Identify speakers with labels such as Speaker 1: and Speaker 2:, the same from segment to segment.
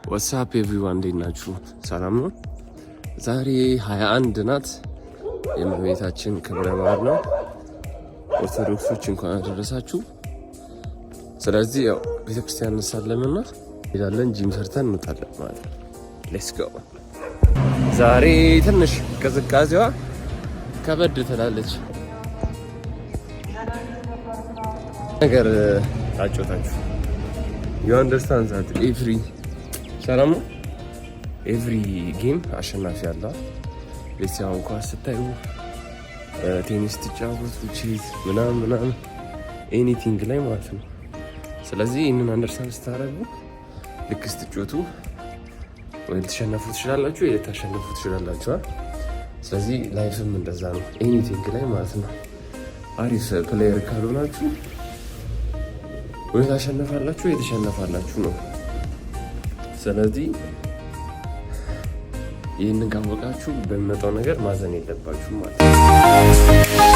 Speaker 1: ዋትስአፕ ኤቭሪዋን እንዴት ናችሁ? ሰላም ነው? ዛሬ 21 ናት የእመቤታችን ክብረ በዓል ነው። ኦርቶዶክሶች እንኳን አደረሳችሁ። ስለዚህ ያው ቤተክርስቲያን እንሳለምና ሄዳለን፣ ጂም ሰርተን እንወጣለን ማለት ነው። ሌትስ ጎ። ዛሬ ትንሽ ቅዝቃዜዋ ከበድ ትላለች። ነገር አጫውታችሁ you understand that ሰላም ነው። ኤቭሪ ጌም አሸናፊ አለ። ለሲያው እንኳን ስታዩ ቴኒስ ትጫወቱ ቼዝ ምናምን ኤኒቲንግ ላይ ማለት ነው። ስለዚህ ይህንን አንደርስታንድ ስታደርጉ ልክ ስትጫወቱ ወይ ልትሸነፉ ትችላላችሁ ወይ ልታሸንፉ ትችላላችሁ። ስለዚህ ላይፍም እንደዛ ነው፣ ኤኒቲንግ ላይ ማለት ነው። አሪፍ ፕሌየር ካልሆናችሁ ወይ ታሸንፋላችሁ ወይ ትሸነፋላችሁ ነው። ስለዚህ ይህንን ካወቃችሁ በሚመጣው ነገር ማዘን የለባችሁ ማለት ነው።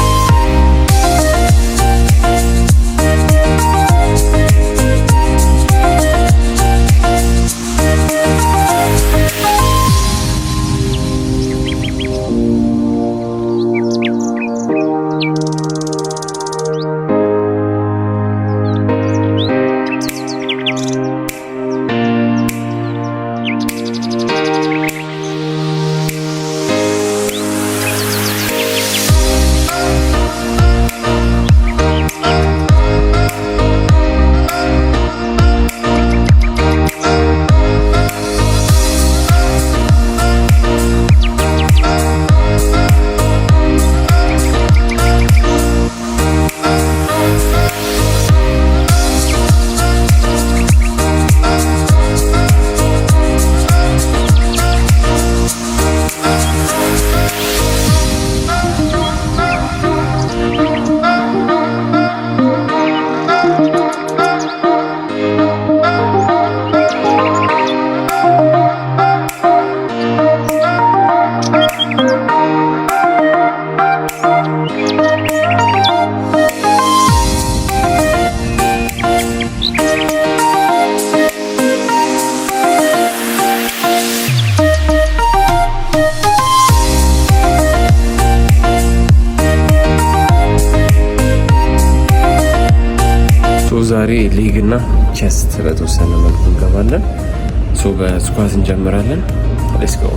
Speaker 1: ዛሬ ሊግ እና ቼስት በተወሰነ መልኩ እንገባለን። በስኳት እንጀምራለን። ሌትስ ጎ።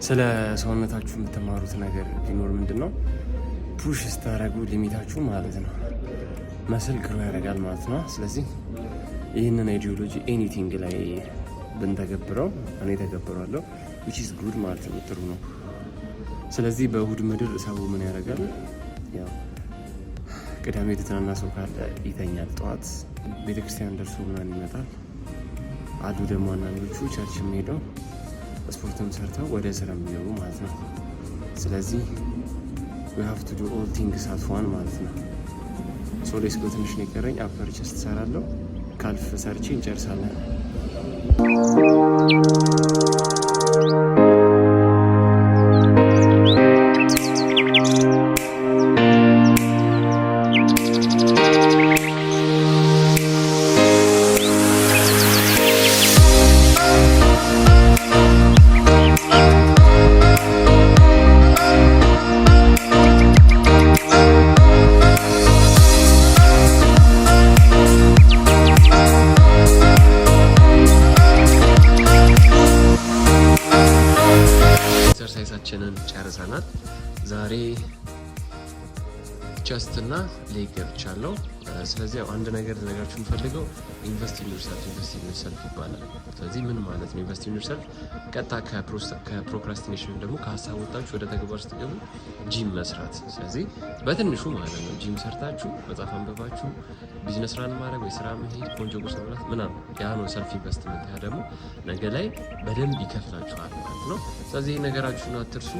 Speaker 1: ስለ ሰውነታችሁ የምትማሩት ነገር ቢኖር ምንድነው ፑሽ ስታደርጉ ሊሚታችሁ ማለት ነው መስል ግሮ ያደርጋል ማለት ነው። ስለዚህ ይህንን አይዲዮሎጂ ኤኒቲንግ ላይ ብንተገብረው እኔ ተገብረዋለሁ which is good ማለት ነው፣ ጥሩ ነው። ስለዚህ በእሁድ ምድር ሰው ምን ያደርጋል? ያው ቅዳሜ የተዝናና ሰው ካለ ይተኛል፣ ጠዋት ቤተክርስቲያን ደርሶ ምናምን ይመጣል። አዱ ደግሞ አንዳንዶቹ ቸርችም ሄደው ስፖርትም ሰርተው ወደ ስራ የሚገቡ ማለት ነው። ስለዚህ we have to do all things at once ማለት ነው። ሶ ሌትስ ጎ። ትንሽ ነው የቀረኝ። አፐር ቸስት እሰራለሁ፣ ካልፍ ሰርቼ እንጨርሳለን። ኤክሰርሳይሳችንን ጨርሰናል። ዛሬ ቸስት እና ሌግ ገብቻለሁ። ስለዚህ አንድ ነገር ልነግራችሁ የምፈልገው ኢንቨስት ኢን ዮርሰልፍ ይባላል። ስለዚህ ምን ማለት ነው ኢንቨስት ኢን ዮርሰልፍ? ቀጥታ ከፕሮክራስቲኔሽን ደግሞ ከሀሳብ ወጣችሁ ወደ ተግባር ስትገቡ ጂም መስራት። ስለዚህ በትንሹ ማለት ነው ጂም ሰርታችሁ መጽሐፍ አንበባችሁ ቢዝነስ ራን ማድረግ ወይ ስራ መሄድ ቆንጆ ቁርስ መብላት ምናምን፣ ያ ነው ሰልፍ ኢንቨስትመንት። ያ ደግሞ ነገ ላይ በደንብ ይከፍላችኋል ማለት ነው። ስለዚህ ነገራችሁን አትርሱ።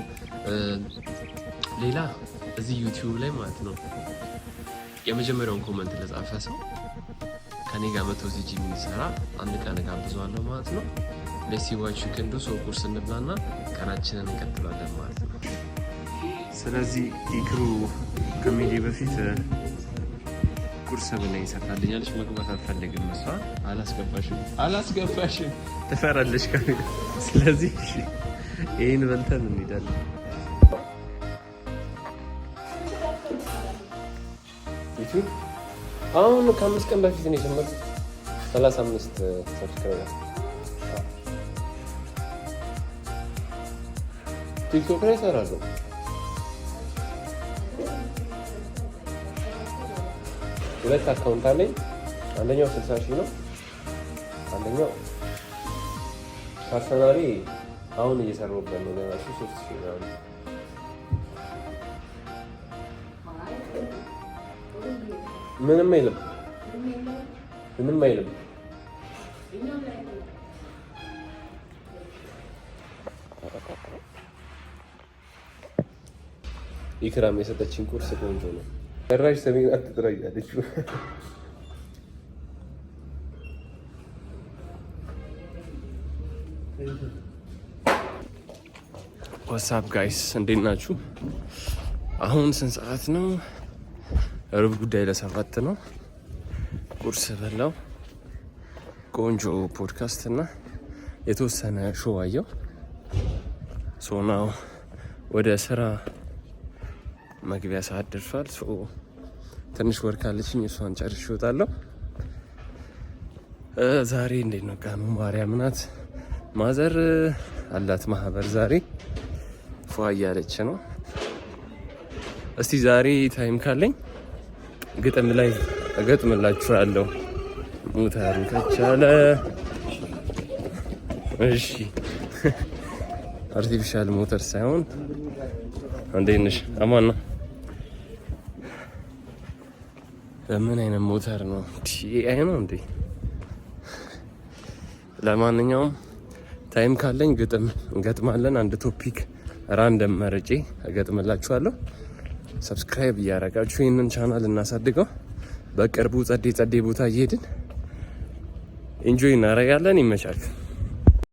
Speaker 1: ሌላ እዚህ ዩቲዩብ ላይ ማለት ነው የመጀመሪያውን ኮመንት ለጻፈ ሰው ከኔ ጋር መተው እዚህ ጂም እንዲሰራ አንድ ቀን ጋብዘዋለሁ ማለት ነው። ሌሲ ዋች ክንዱ ሰው ቁርስ እንብላና ቀናችንን እንቀጥላለን ማለት ነው። ስለዚህ ኢክሩ ከሜዲ በፊት ቁርስ ብላ ይሰጣልኛለች። መግባት አልፈልግም። እሷ አላስገባሽም ትፈራለች ከኔ። ስለዚህ ይህን በልተን እንሄዳለን። አሁን ከ5 ቀን በፊት ነው የጀመርኩት። 35 ሰብስክራይበር ቲክቶክ ላይ እሰራለሁ። ሁለት አካውንት አለኝ። አንደኛው 60 ሺህ ነው። አንደኛው ፐርሰናሊ አሁን እየሰራሁበት ነው ለራሱ 3 ሺህ ነው። ምንም አይልም። ኢክራም የሰጠችኝ ቁርስ ቆንጆ ነው። ራሽ ሰሜን አትጥራያለች። ዋትስአፕ ጋይስ እንዴት ናችሁ? አሁን ስንት ሰዓት ነው? ሩብ ጉዳይ ለ7 ነው። ቁርስ በላው። ቆንጆ ፖድካስት እና የተወሰነ ሾው አየው። ሶናው ወደ ስራ መግቢያ ሰዓት ደርሷል። ትንሽ ወር ካለችኝ እሷን ጨርሼ እወጣለሁ። ዛሬ እንዴት ነው ቀኑ? ማርያም ናት። ማዘር አላት ማህበር ዛሬ ፏ እያለች ነው። እስቲ ዛሬ ታይም ካለኝ ግጥም ላይ እገጥምላችኋለሁ። ሞተሩ ከቻለ እሺ፣ አርቲፊሻል ሞተር ሳይሆን እንዴት ነሽ? አማን ነው። ለምን አይነት ሞተር ነው? አይ ነው እንዴ? ለማንኛውም ታይም ካለኝ ግጥም እንገጥማለን። አንድ ቶፒክ ራንደም መርጬ እገጥምላችኋለሁ። ሰብስክራይብ እያደረጋችሁ ይህንን ቻናል እናሳድገው። በቅርቡ ጸዴ ቦታ እየሄድን ኢንጆይ እናደርጋለን። ይመቻል።